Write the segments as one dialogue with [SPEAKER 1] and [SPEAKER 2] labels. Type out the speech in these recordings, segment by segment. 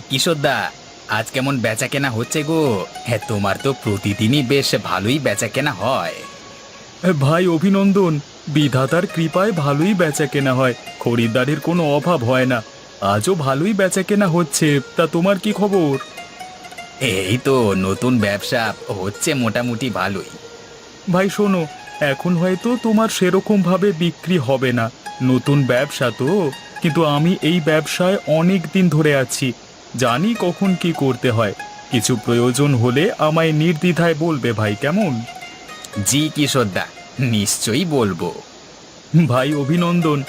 [SPEAKER 1] কিশোরদা, আজ কেমন বেচা কেনা হচ্ছে গো? হ্যাঁ, তোমার তো প্রতিদিনই বেশ ভালোই বেচা কেনা হয়।
[SPEAKER 2] ভাই অভিনন্দন। বিধাতার কৃপায় ভালোই বেচা কেনা হয়, খরিদ্দারের কোনো অভাব হয় না। আজও ভালোই বেচা কেনা হচ্ছে। তা তোমার কি খবর?
[SPEAKER 1] এই তো নতুন ব্যবসা হচ্ছে মোটামুটি ভালোই।
[SPEAKER 2] ভাই শোনো, এখন হয়তো তোমার সেরকম ভাবে বিক্রি হবে না, নতুন ব্যবসা তো। কিন্তু আমি এই ব্যবসায় অনেক দিন ধরে আছি, জানি কখন কি করতে হয়। কিছু প্রয়োজন হলে আমায় নির্দ্বিধায় বলবে ভাই, কেমন?
[SPEAKER 1] জি কিশোরদা, নিশ্চয়ই বলবো।
[SPEAKER 2] ভাই অভিনন্দন।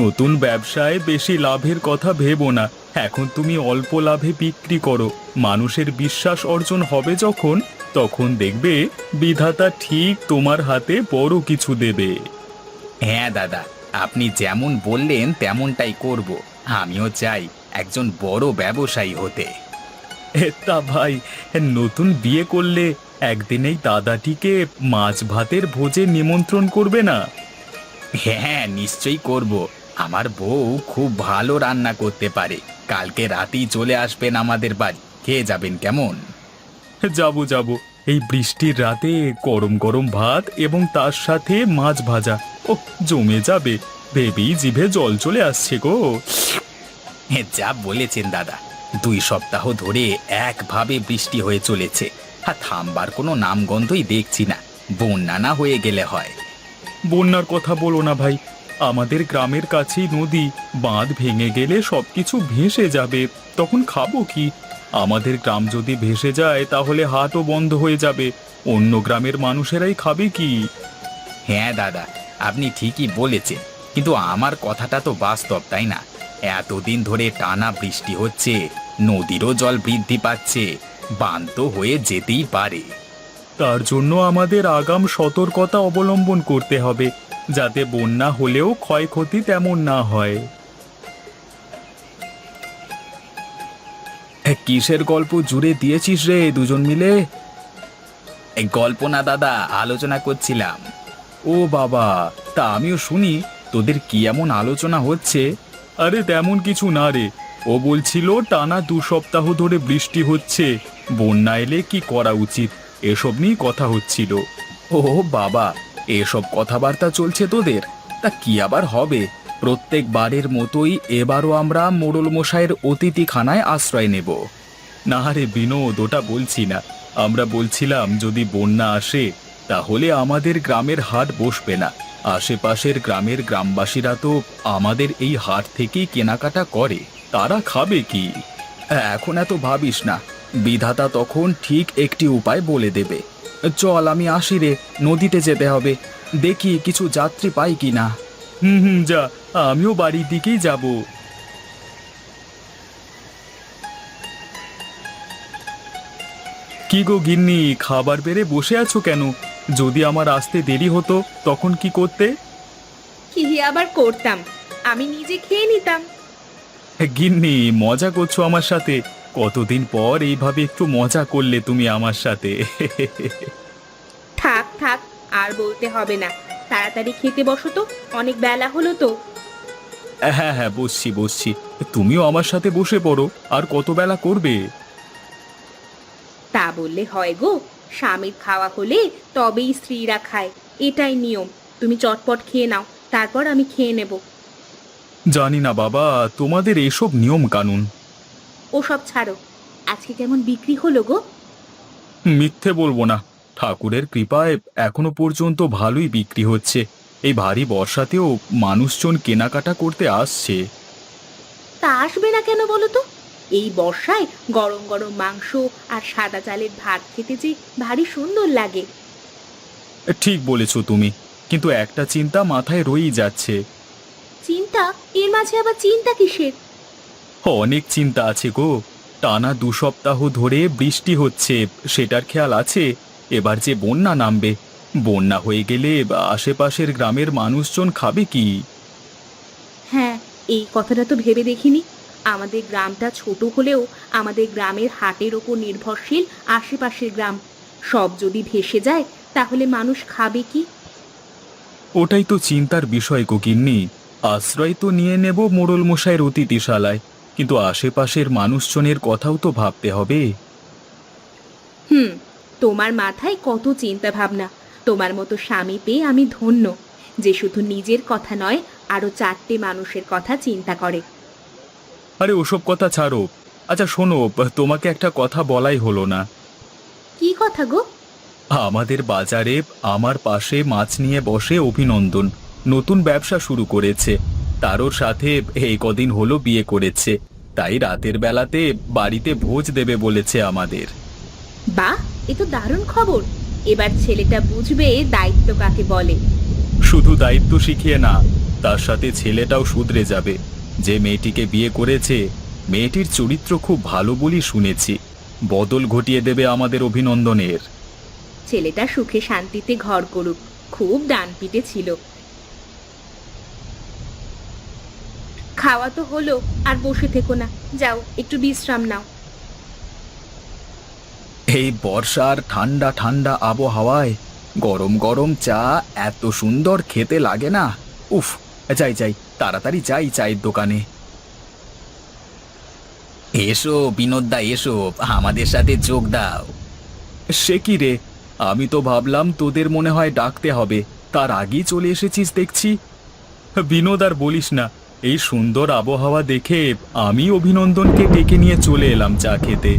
[SPEAKER 2] নতুন ব্যবসায় বেশি লাভের কথা ভেবো না। এখন তুমি অল্প লাভে বিক্রি করো, মানুষের বিশ্বাস অর্জন হবে যখন, তখন দেখবে বিধাতা ঠিক তোমার হাতে বড় কিছু দেবে।
[SPEAKER 1] হ্যাঁ দাদা, আপনি যেমন বললেন তেমনটাই করব। আমিও চাই একজন বড় ব্যবসায়ী হতে।
[SPEAKER 2] তা ভাই, নতুন বিয়ে করলে একদিনেই দাদাটিকে মাছ ভাতের ভোজে নিমন্ত্রণ করবে না?
[SPEAKER 1] হ্যাঁ, নিশ্চয়ই করব। আমার বউ খুব ভালো রান্না করতে পারে। কালকে রাতেই চলে আসবেন আমাদের বাড়ি, খেয়ে যাবেন কেমন?
[SPEAKER 2] যাব যাব। এই বৃষ্টির রাতে গরম গরম ভাত এবং তার সাথে মাছ ভাজা, ও জমে যাবে। ভেবেই জিভে জল চলে আসছে গো।
[SPEAKER 1] হ্যাঁ, যা বলেছেন দাদা। 2 সপ্তাহ ধরে একভাবে বৃষ্টি হয়ে চলেছে, আর থামবার কোনো নামগন্ধই দেখছি না। বন্যা না হয়ে গেলে হয়।
[SPEAKER 2] বন্যার কথা বলো না ভাই, আমাদের গ্রামের কাছেই নদী। বাঁধ ভেঙে গেলে সবকিছু ভেসে যাবে, তখন খাবো কি? আমাদের গ্রাম যদি ভেসে যায় তাহলে হাটও বন্ধ হয়ে যাবে, অন্য গ্রামের মানুষেরাই খাবে কি?
[SPEAKER 1] হ্যাঁ দাদা, আপনি ঠিকই বলেছেন, কিন্তু আমার কথাটা তো বাস্তব, তাই না? এতদিন ধরে টানা বৃষ্টি হচ্ছে, নদীরও জল বৃদ্ধি পাচ্ছে, বান তো হয়ে যেতেই পারে।
[SPEAKER 2] তার জন্য আমাদের আগাম সতর্কতা অবলম্বন করতে হবে, যাতে বন্যা হলেও ক্ষয়ক্ষতি তেমন না হয়। কিসের গল্প জুড়ে দিয়েছিস রে দুজন মিলে?
[SPEAKER 1] এই গল্প না দাদা, আলোচনা করছিলাম।
[SPEAKER 2] ও বাবা, তা আমিও শুনি, তোদের কি এমন আলোচনা হচ্ছে? আরে তেমন কিছু না রে, ও বলছিল টানা 2 সপ্তাহ ধরে বৃষ্টি হচ্ছে, বন্যা এলে কি করা উচিত, এসব নিয়ে কথা হচ্ছিল। ও বাবা, এসব কথাবার্তা চলছে তোদের? তা কি আবার হবে, প্রত্যেকবারের মতোই এবারও আমরা মোড়ল মশাইয়ের অতিথিখানায় আশ্রয় নেব। না রে বিনোদ, ওটা বলছি না। আমরা বলছিলাম যদি বন্যা আসে তাহলে আমাদের গ্রামের হাট বসবে না। আশেপাশের গ্রামের গ্রামবাসীরা তো আমাদের এই হাট থেকেই কেনাকাটা করে, তারা খাবে কি? এখন এত ভাবিস না, বিধাতা তখন ঠিক একটি উপায় বলে দেবে। চল আমি আসি রে, নদীতে যেতে হবে, দেখি কিছু যাত্রী পাই কি না। হুম হুম, যা, আমিও বাড়ির দিকেই যাব। কি গো গিন্নি, খাবার বেড়ে বসে আছো কেন? যদি আমার আসতে দেরি হতো তখন কি করতে?
[SPEAKER 3] কি আবার করতাম, আমি নিজে খেয়ে নিতাম।
[SPEAKER 2] গিন্নি, মজা করছো আমার সাথে? কতদিন পর এইভাবে একটু মজা করলে তুমি আমার সাথে।
[SPEAKER 3] থাক থাক, আর বলতে হবে না। তাড়াতাড়ি খেতে বসো তো, অনেক বেলা হলো তো।
[SPEAKER 2] হ্যাঁ হ্যাঁ, বসছি বসছি। তুমিও আমার সাথে বসে পড়ো, আর কত বেলা করবে?
[SPEAKER 3] তা বললে হয় গো, স্বামীর খাওয়া হলে তবেই স্ত্রীরা খায়, এটাই নিয়ম। তুমি চটপট খেয়ে নাও, তারপর আমি খেয়ে নেব।
[SPEAKER 2] জানি না বাবা, তোমাদের এসব নিয়ম কানুন।
[SPEAKER 3] ওসব ছাড়ো, আজকে কেমন বিক্রি হলো গো?
[SPEAKER 2] মিথ্যে বলবো না, ঠাকুরের কৃপায় এখনো পর্যন্ত ভালোই বিক্রি হচ্ছে। এই ভারী বর্ষাতেও মানুষজন কেনাকাটা করতে আসছে।
[SPEAKER 3] তা আসবে না কেন বলো তো? এই বর্ষায় গরম গরম মাংস আর সাদা চালের ভাত খেতে যে ভারী সুন্দর লাগে।
[SPEAKER 2] ঠিক বলেছো তুমি, কিন্তু একটা চিন্তা মাথায় রয়েই যাচ্ছে।
[SPEAKER 3] চিন্তা? এর মাঝে আবার চিন্তা কিসের?
[SPEAKER 2] অনেক চিন্তা আছে গো। টানা 2 সপ্তাহ ধরে বৃষ্টি হচ্ছে, সেটার খেয়াল আছে। এবার যে বন্যা নামবে, বন্যা হয়ে গেলে আশেপাশের গ্রামের মানুষজন খাবে কি?
[SPEAKER 3] হ্যাঁ, এই কথাটা তো ভেবে দেখিনি। আমাদের গ্রামটা ছোট হলেও আমাদের গ্রামের হাটের ওপর নির্ভরশীল আশেপাশের গ্রাম। সব যদি ভেসে যায় তাহলে মানুষ খাবে কি?
[SPEAKER 2] ওটাই তো চিন্তার বিষয় গো গিন্নি। আশ্রয় তো নিয়ে নেব মোড়ল মশাইয়ের অতিথিশালায়, কিন্তু আশেপাশের মানুষজনের কথাও তো ভাবতে হবে।
[SPEAKER 3] হুম, তোমার মাথায় কত চিন্তা ভাবনা। তোমার মতো স্বামী পেয়ে আমি ধন্য, যে শুধু নিজের কথা নয়, আরো 4টে মানুষের কথা চিন্তা করে।
[SPEAKER 2] আরে ওসব কথা ছাড়ো। আচ্ছা শোনো, তোমাকে একটা কথা বলাই হলো না।
[SPEAKER 3] কি কথা গো?
[SPEAKER 2] আমাদের বাজারে আমার পাশে মাছ নিয়ে বসে অভিনন্দন, নতুন ব্যবসা শুরু করেছে। তারও সাথে এই কদিন হলো বিয়ে করেছে, তাই রাতের বেলাতে বাড়িতে ভোজ দেবে বলেছে আমাদের।
[SPEAKER 3] বাহ, এ তো দারুণ খবর। এবার ছেলেটা বুঝবে দায়িত্ব কাকে বলে।
[SPEAKER 2] শুধু দায়িত্ব শিখিয়ে না, তার সাথে ছেলেটাও শুধরে যাবে। যে মেয়েটিকে বিয়ে করেছে, মেয়েটির চরিত্র খুব ভালো বলি শুনেছি। বদল ঘটিয়ে দেবে আমাদের অভিনন্দনের।
[SPEAKER 3] ছেলেটা সুখে শান্তিতে ঘর করুক। খুব ডানপিটে ছিল। খাওয়া তো হলো, আর বসে থেকো না, যাও একটু বিশ্রাম নাও।
[SPEAKER 2] এই বর্ষার ঠান্ডা ঠান্ডা আবহাওয়ায় গরম গরম চা এত সুন্দর খেতে লাগে না। উফ, যাই যাই, তাড়াতাড়ি যাই চায়ের দোকানে।
[SPEAKER 1] এসো বিনোদদা, এসো আমাদের সাথে যোগ দাও।
[SPEAKER 2] সে কি রে, আমি তো ভাবলাম তোদের মনে হয় ডাকতে হবে, তার আগেই চলে এসেছিস দেখছি। বিনোদ আর বলিস না, এই সুন্দর আবহাওয়া দেখে আমি অভিনন্দনকে ডেকে নিয়ে চলে এলাম চা খেতে।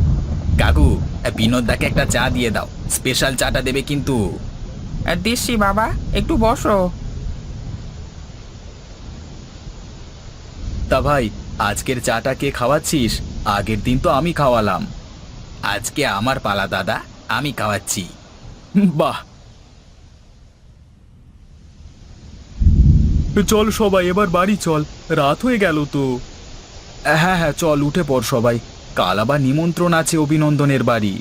[SPEAKER 1] কাকু, বিনোদদাকে একটা চা দিয়ে দাও, স্পেশাল চাটা দেবে কিন্তু।
[SPEAKER 4] দিচ্ছি বাবা, একটু বসো।
[SPEAKER 2] তা ভাই, আজকের চাটা কে খাওয়াচ্ছিস? আগের দিন তো আমি খাওয়ালাম।
[SPEAKER 1] আজকে আমার পালা দাদা, আমি খাওয়াচ্ছি।
[SPEAKER 2] বাহ, চল সবাই এবার বাড়ি চল, রাত হয়ে গেল তো। হ্যাঁ হ্যাঁ, চল উঠে পড় সবাই, কাল আবার নিমন্ত্রণ আছে অভিনন্দনের বাড়ি।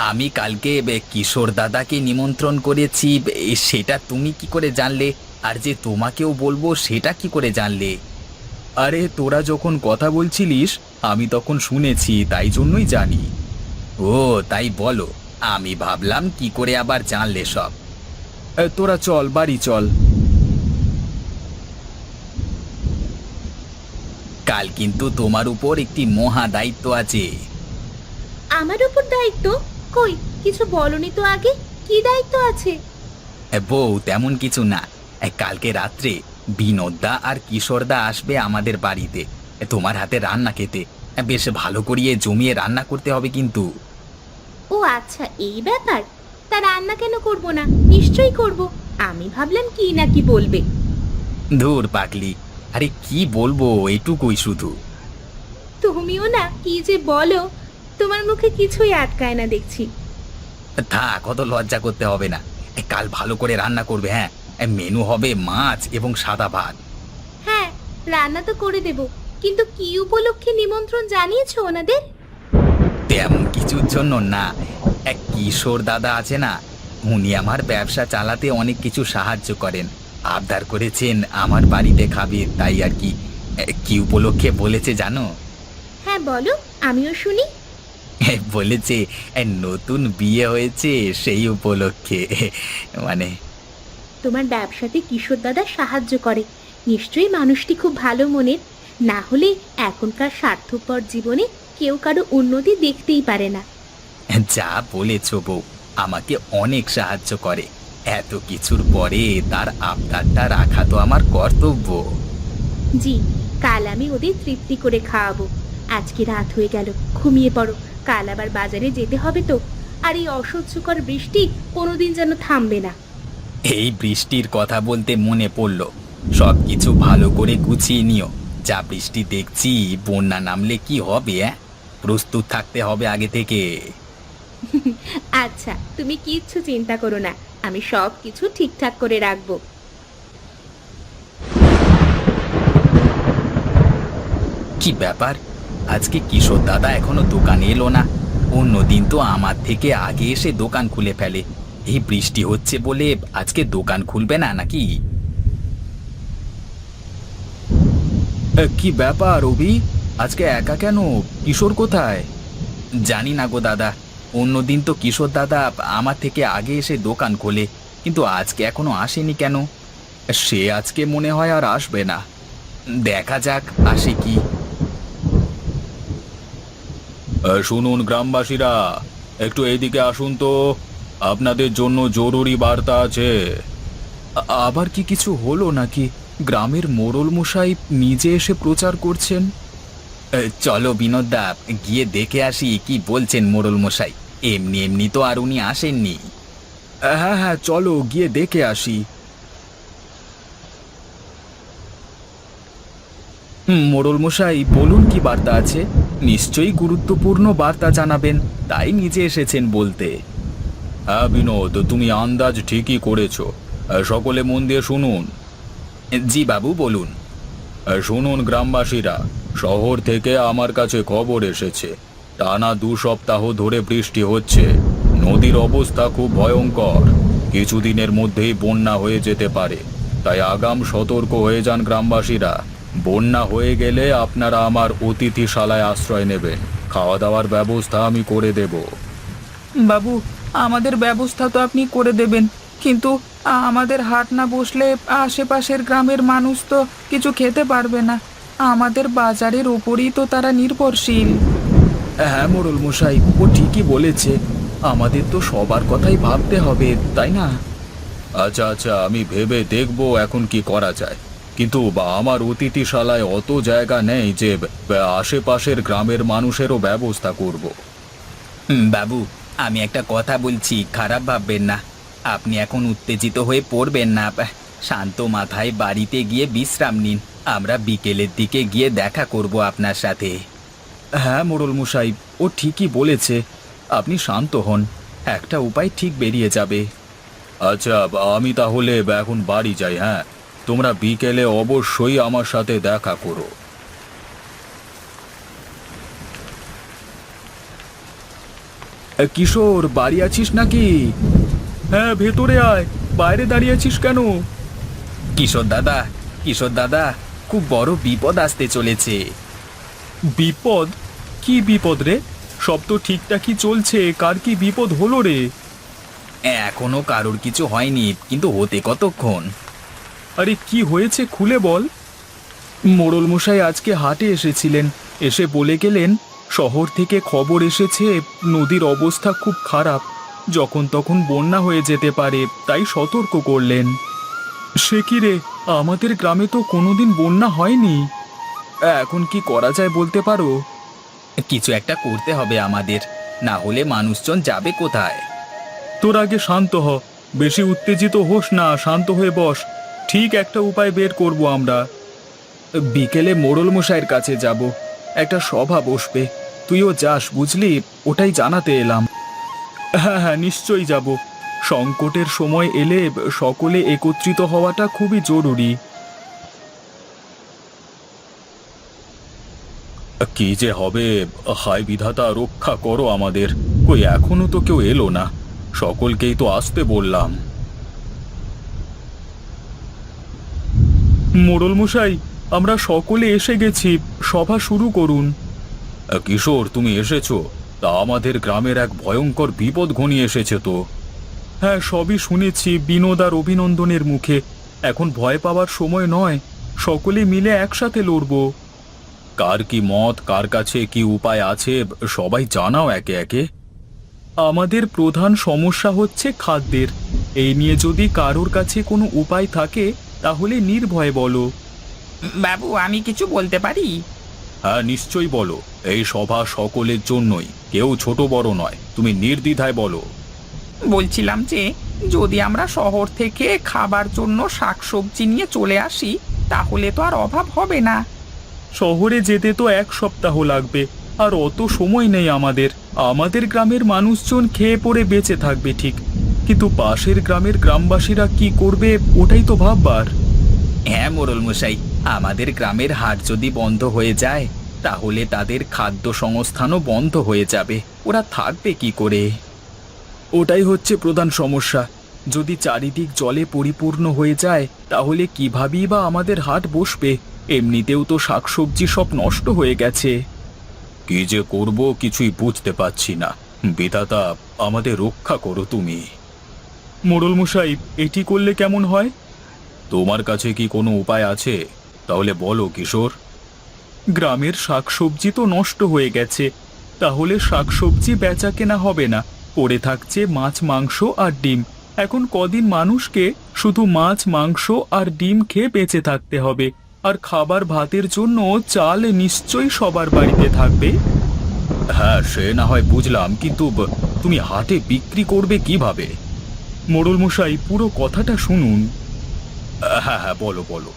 [SPEAKER 1] আমি কালকে কিশোর দাদাকে নিমন্ত্রণ করেছি, সেটা তুমি কি করে জানলে? আর যে তোমাকেও বলবো সেটা কি করে জানলে?
[SPEAKER 2] আরে তোরা যখন কথা বলছিলিস আমি তখন শুনেছি, তাই জন্যই জানি।
[SPEAKER 1] ও তাই বলো, আমি ভাবলাম কি করে আবার জানলে সব।
[SPEAKER 2] তোরা চল বাড়ি চল।
[SPEAKER 1] কাল কিন্তু তোমার উপর একটি মহা দায়িত্ব আছে।
[SPEAKER 3] আমার উপর দায়িত্ব? কই, কিছু বলনি তো আগে। কি দায়িত্ব আছে?
[SPEAKER 1] বউ, তেমন কিছু না। কালকে রাত্রে বিনোদদা আর কিশোরদা আসবে আমাদের বাড়িতে তোমার হাতে রান্না খেতে। বেশ ভালো করিয়ে জমিয়ে রান্না করতে হবে কিন্তু।
[SPEAKER 3] ও আচ্ছা, এই ব্যাপার। তা রান্না কেন করব না? নিশ্চয়ই করব। আমি ভাবলাম কি না কি বলবে।
[SPEAKER 1] ধুর পাগলি, আরে কি বলবো, এটুকুই শুধু।
[SPEAKER 3] তুমিও না কি যে বলো, তোমার মুখে কিছুই আটকায় না দেখছি।
[SPEAKER 1] থাক, অত লজ্জা করতে হবে না। কাল ভালো করে রান্না করবে। হ্যাঁ, মেনু হবে মাছ এবং সাদা ভাত।
[SPEAKER 3] হ্যাঁ, রান্না তো করে দেব, কিন্তু কি উপলক্ষে নিমন্ত্রণ জানিয়েছো ওনাদের?
[SPEAKER 1] তেমন কিছুর জন্য না। এক কিশোর দাদা আছে না, উনি আমার ব্যবসা চালাতে অনেক কিছু সাহায্য করেন। আবদার করেছেন আমার বাড়িতে খাবে, তাই আর কি। কি উপলক্ষে বলেছে জানো?
[SPEAKER 3] হ্যাঁ বলো, আমিও শুনি।
[SPEAKER 1] বলেছে নতুন বিয়ে হয়েছে সেই উপলক্ষে। মানে
[SPEAKER 3] তোমার ব্যবসাতে কিশোর দাদা সাহায্য করে, নিশ্চয়ই মানুষটি খুব ভালো মনের। না হলে এখনকার স্বার্থপর জীবনে কেউ কারো উন্নতি দেখতেই পারে না।
[SPEAKER 1] যা বলেছ বউ, আমাকে অনেক সাহায্য করে। এত কিছুর পরে তার আবদারটা রাখা তো আমার কর্তব্য।
[SPEAKER 3] জি, কাল আমি ওদের তৃপ্তি করে খাওয়াবো। আজকে রাত হয়ে গেল, ঘুমিয়ে পড়ো। কাল আবার বাজারে যেতে হবে তো। আর এই অসহ্যকর বৃষ্টি কোনোদিন যেন থামবে না।
[SPEAKER 1] এই বৃষ্টির কথা বলতে মনে পড়ল, সব কিছু ভালো করে গুছিয়ে নিও। যা বৃষ্টি দেখছি, বন্যা নামলে কি হবে? প্রস্তুত থাকতে হবে আগে থেকে।
[SPEAKER 3] আচ্ছা, তুমি কিচ্ছু চিন্তা করো না, আমি সব কিছু ঠিকঠাক করে রাখবো।
[SPEAKER 1] কি ব্যাপার, আজকে কিশোর দাদা এখনো দোকানে এলো না? অন্যদিন তো আমার থেকে আগে এসে দোকান খুলে ফেলে। এই বৃষ্টি হচ্ছে বলে আজকে দোকান খুলবে না নাকি?
[SPEAKER 2] কি ব্যাপার রবি, আজকে একা কেন? কিশোর কোথায়?
[SPEAKER 1] জানি না গো দাদা, অন্যদিন তো কিশোর দাদা আমার থেকে আগে এসে দোকান খোলে, কিন্তু আজকে এখনো আসেনি কেন?
[SPEAKER 2] সে আজকে মনে হয় আর আসবে না।
[SPEAKER 1] দেখা যাক আসে কি।
[SPEAKER 2] শুনুন গ্রামবাসীরা, একটু এইদিকে আসুন তো, আপনাদের জন্য জরুরি বার্তা আছে। আবার কি কিছু হলো নাকি? গ্রামের মোড়ল মশাই নিজে এসে প্রচার করছেন।
[SPEAKER 1] চলো বিনোদদা, গিয়ে দেখে আসি কি বলছেন মোড়ল মশাই। এমনি এমনি তো আর উনি আসেননি।
[SPEAKER 2] হ্যাঁ হ্যাঁ, চলো গিয়ে দেখে আসি। মোড়ল মশাই, বলুন কি বার্তা আছে? নিশ্চয়ই গুরুত্বপূর্ণ বার্তা জানাবেন, তাই নিজে এসেছেন বলতে। হ্যাঁ বিনোদ, তুমি আন্দাজ ঠিকই করেছো। সকলে মন দিয়ে শুনুন।
[SPEAKER 1] জি বাবু, বলুন।
[SPEAKER 2] শুনুন গ্রামবাসীরা, শহর থেকে আমার কাছে খবর এসেছে টানা 2 সপ্তাহ ধরে বৃষ্টি হচ্ছে। নদীর অবস্থা খুব ভয়ঙ্কর। কিছুদিনের মধ্যেই বন্যা হয়ে যেতে পারে, তাই আগাম সতর্ক হয়ে যান গ্রামবাসীরা। বন্যা হয়ে গেলে আপনারা আমার অতিথিশালায় আশ্রয় নেবেন। খাওয়া দাওয়ার ব্যবস্থা আমি করে দেব।
[SPEAKER 4] বাবু, আমাদের ব্যবস্থা তো আপনি করে দেবেন, কিন্তু আমাদের হাট না বসলে আশেপাশের গ্রামের মানুষ তো কিছু খেতে পারবে না। আমাদের বাজারের ওপরই তো তারা নির্ভরশীল।
[SPEAKER 2] হ্যাঁ মোড়ল মশাই, ও ঠিকই বলেছে। আমাদের তো সবার কথাই ভাবতে হবে, তাই না? আচ্ছা আচ্ছা, আমি ভেবে দেখব এখন কি করা যায়। কিন্তু আমার অতিথিশালায় অত জায়গা নেই যে আশেপাশের গ্রামের মানুষেরও ব্যবস্থা করব।
[SPEAKER 1] বাবু, আমি একটা কথা বলছি, খারাপ ভাববেন না। আপনি এখন উত্তেজিত হয়ে পড়বেন না। শান্ত মাথায় বাড়িতে গিয়ে বিশ্রাম নিন। আমরা বিকেলের দিকে গিয়ে দেখা করব আপনার সাথে।
[SPEAKER 2] হ্যাঁ মোড়ল মশাই, ও ঠিকই বলেছে। আপনি শান্ত হন, একটা উপায় ঠিক বেরিয়ে যাবে। আচ্ছা, আমি তাহলে এখন বাড়ি যাই। হ্যাঁ, তোমরা বিকেলে অবশ্যই আমার সাথে দেখা করো। কিশোর, বাড়ি আছিস নাকি? হ্যাঁ, ভেতরে আয়। বাইরে দাঁড়িয়ে আছিস কেন?
[SPEAKER 1] কিশোর দাদা, কিশোর দাদা, খুব বড় বিপদ আসতে চলেছে।
[SPEAKER 2] বিপদ? কি বিপদ রে? সব তো ঠিকঠাকই চলছে, কার কি বিপদ হলো রে?
[SPEAKER 1] এখনো কারোর কিছু হয়নি, কিন্তু হতে কতক্ষণ।
[SPEAKER 2] আরে কি হয়েছে খুলে বল। মোড়ল মশাই আজকে হাটে এসেছিলেন, এসে বলে গেলেন শহর থেকে খবর এসেছে নদীর অবস্থা খুব খারাপ, যখন তখন বন্যা হয়ে যেতে পারে, তাই সতর্ক করলেন। সে কি রে, আমাদের গ্রামে তো কোনোদিন বন্যা হয়নি। এখন কি করা যায় বলতে পারো?
[SPEAKER 1] কিছু একটা করতে হবে আমাদের, না হলে মানুষজন যাবে কোথায়?
[SPEAKER 2] তোর আগে শান্ত হ, বেশি উত্তেজিত হোস না, শান্ত হয়ে বস। ঠিক একটা উপায় বের করব আমরা। বিকেলে মোড়ল মশাইয়ের কাছে যাব, একটা সভা বসবে। তুইও যাস বুঝলি, ওটাই জানাতে এলাম। হ্যাঁ হ্যাঁ, নিশ্চয়ই যাব। সংকটের সময় এলে সকলে একত্রিত হওয়াটা খুবই জরুরি। কি যে হবে, হায় বিধাতা, রক্ষা করো আমাদের। কই এখনো তো কেউ এলো না, সকলকেই তো আসতে বললাম। মোড়ল মশাই, আমরা সকলে এসে গেছি, সভা শুরু করুন। কিশোর, তুমি এসেছো? তা আমাদের গ্রামের এক ভয়ঙ্কর বিপদ ঘনিয়ে এসেছে তো। হ্যাঁ, সবই শুনেছি বিনোদ আর অভিনন্দনের মুখে। এখন ভয় পাওয়ার সময় নয়, সকলে মিলে একসাথে লড়ব। কার কি মত, কার কাছে কি উপায় আছে, সবাই জানাও একে একে। আমাদের প্রধান সমস্যা হচ্ছে খাদ্যের। এই নিয়ে যদি কারোর কাছে কোনো উপায় থাকে তাহলে নির্ভয়ে বলো।
[SPEAKER 4] বাবু, আমি কিছু বলতে পারি?
[SPEAKER 2] হ্যাঁ, নিশ্চয়ই বলো। এই সভা সকলের জন্যই, কেউ ছোট বড় নয়, তুমি নির্দ্বিধায় বলো।
[SPEAKER 4] বলছিলাম যে যদি আমরা শহর থেকে খাবার জন্য শাকসবজি নিয়ে চলে আসি, তাহলে তো আর অভাব হবে না।
[SPEAKER 2] শহরে যেতে তো 1 সপ্তাহ লাগবে, আর অত সময় নেই আমাদের। আমাদের গ্রামের মানুষজন খেয়ে পড়ে বেঁচে থাকবে ঠিক, কিন্তু পাশের গ্রামের গ্রামবাসীরা কি করবে ওটাই তো ভাববার।
[SPEAKER 1] হ্যাঁ মোড়ল মশাই, আমাদের গ্রামের হাট যদি বন্ধ হয়ে যায়, তাহলে তাদের খাদ্য সংস্থানও বন্ধ হয়ে যাবে। ওরা থাকবে কি করে?
[SPEAKER 2] ওটাই হচ্ছে প্রধান সমস্যা। যদি চারিদিক জলে পরিপূর্ণ হয়ে যায় তাহলে কিভাবেই বা আমাদের হাট বসবে? এমনিতেও তো শাকসবজি সব নষ্ট হয়ে গেছে। কি যে করব কিছুই বুঝতে পারছি না। বিধাতা, আমাদের রক্ষা করো তুমি। মোড়ল মশাই, এটি করলে কেমন হয়? তোমার কাছে কি কোনো উপায় আছে? তাহলে বলো কিশোর। গ্রামের শাকসবজি তো নষ্ট হয়ে গেছে, তাহলে শাকসবজি বেচা কেনা হবে না, পড়ে থাকছে মাছ মাংস আর ডিম। এখন কদিন মানুষকে শুধু মাছ মাংস আর ডিম খেয়ে বেঁচে থাকতে হবে, আর খাবার ভাতের জন্য চাল নিশ্চয়ই সবার বাড়িতে থাকবে। হ্যাঁ, সে না হয় বুঝলাম, কিন্তু তুমি হাটে বিক্রি করবে কিভাবে? মোড়ল মশাই, পুরো কথাটা শুনুন। হ্যাঁ হ্যাঁ, বলো বলো।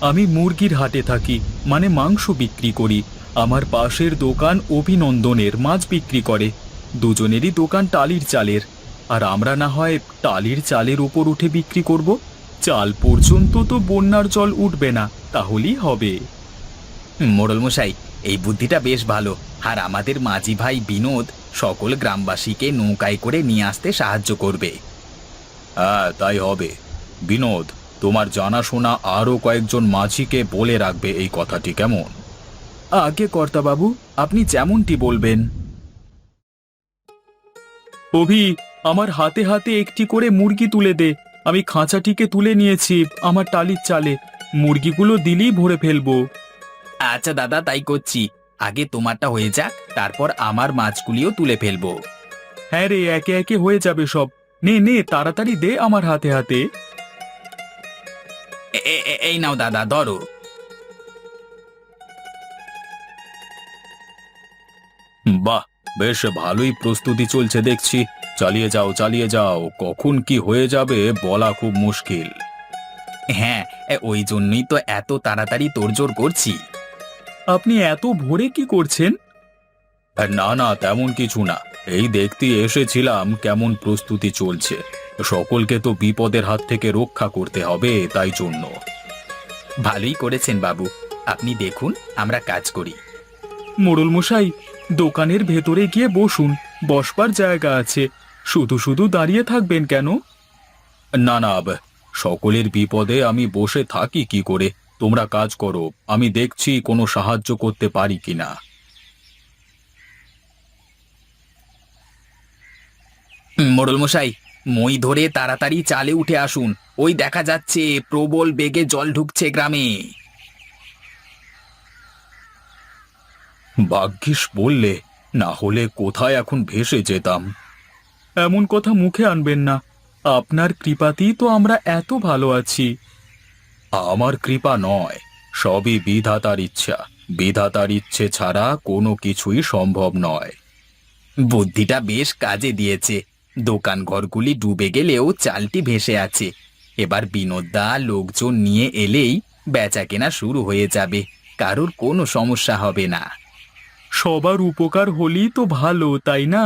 [SPEAKER 2] আমি মুরগির হাটে থাকি, মানে মাংস বিক্রি করি। আমার পাশের দোকান অভিনন্দনের মাছ বিক্রি করে। দুজনেরই দোকান টালির চালের, আর আমরা না হয় টালির চালের উপর উঠে বিক্রি করব। চাল পর্যন্ত তো বন্যার জল উঠবে না, তাহলেই হবে।
[SPEAKER 1] মোড়ল মশাই, এই বুদ্ধিটা বেশ ভালো। আর আমাদের মাঝি ভাই বিনোদ সকল গ্রামবাসীকে নৌকায় করে নিয়ে আসতে সাহায্য করবে।
[SPEAKER 2] হ্যাঁ, তাই হবে। বিনোদ, তোমার জানাশোনা আরও কয়েকজন মাঝিকে বলে রাখবে এই কথাটি, কেমন? আগে কর্তাবাবু, আপনি যেমনটি বলবেন। অভি, আমার হাতে হাতে একটি করে মুরগি তুলে দে। আমি খাঁচাটিকে তুলে নিয়েছি আমার টালির চালে। মুরগিগুলো দিলেই ভরে ফেলবো।
[SPEAKER 1] আচ্ছা দাদা, তাই করছি। আগে তোমারটা হয়ে যাক, তারপর আমার মাছগুলিও তুলে ফেলবো।
[SPEAKER 2] হ্যাঁ রে, একে একে হয়ে যাবে সব। নে নে, তাড়াতাড়ি দে আমার হাতে হাতে।
[SPEAKER 1] এই নাও দাদা, ধরো।
[SPEAKER 2] বাহ, বেশ ভালোই প্রস্তুতি চলছে দেখছি। চালিয়ে যাও চালিয়ে যাও, কখন কি হয়ে যাবে বলা খুব মুশকিল।
[SPEAKER 1] হ্যাঁ, ওই জন্যই তো এত তাড়াতাড়ি তোড়জোড় করছি।
[SPEAKER 2] আপনি এত ভোরে কি করছেন? না না, তেমন কিছু না। এই দেখতে এসেছিলাম কেমন প্রস্তুতি চলছে। সকলকে তো বিপদের হাত থেকে রক্ষা করতে হবে, তাই জন্য।
[SPEAKER 1] ভালোই করেছেন বাবু, আপনি দেখুন আমরা কাজ করি।
[SPEAKER 2] মোড়ল মশাই, দোকানের ভেতরে গিয়ে বসুন, বসবার জায়গা আছে। শুধু শুধু দাঁড়িয়ে থাকবেন কেন? না না, সকলের বিপদে আমি বসে থাকি কি করে? তোমরা কাজ করো, আমি দেখছি কোনো সাহায্য করতে পারি কিনা।
[SPEAKER 1] মোড়ল মশাই, মই ধরে তাড়াতাড়ি চালে উঠে আসুন। ওই দেখা যাচ্ছে প্রবল বেগে জল ঢুকছে গ্রামে।
[SPEAKER 2] ভাগ্যিস বললে, না হলে কোথায় এখন ভেসে যেতাম। এমন কথা মুখে আনবেন না। আপনার কৃপাতেই তো আমরা এত ভালো আছি। আমার কৃপা নয়, সবই বিধাতার ইচ্ছা। বিধাতার ইচ্ছে ছাড়া কোনো কিছুই সম্ভব নয়।
[SPEAKER 1] বুদ্ধিটা বেশ কাজে দিয়েছে। দোকান ঘরগুলি ডুবে গেলেও চালটি ভেসে আছে। এবার বিনোদদা লোকজন নিয়ে এলেই বেচা কেনা শুরু হয়ে যাবে, কারোর কোনো সমস্যা হবে না।
[SPEAKER 2] সবার উপকার হলেই তো ভালো, তাই না?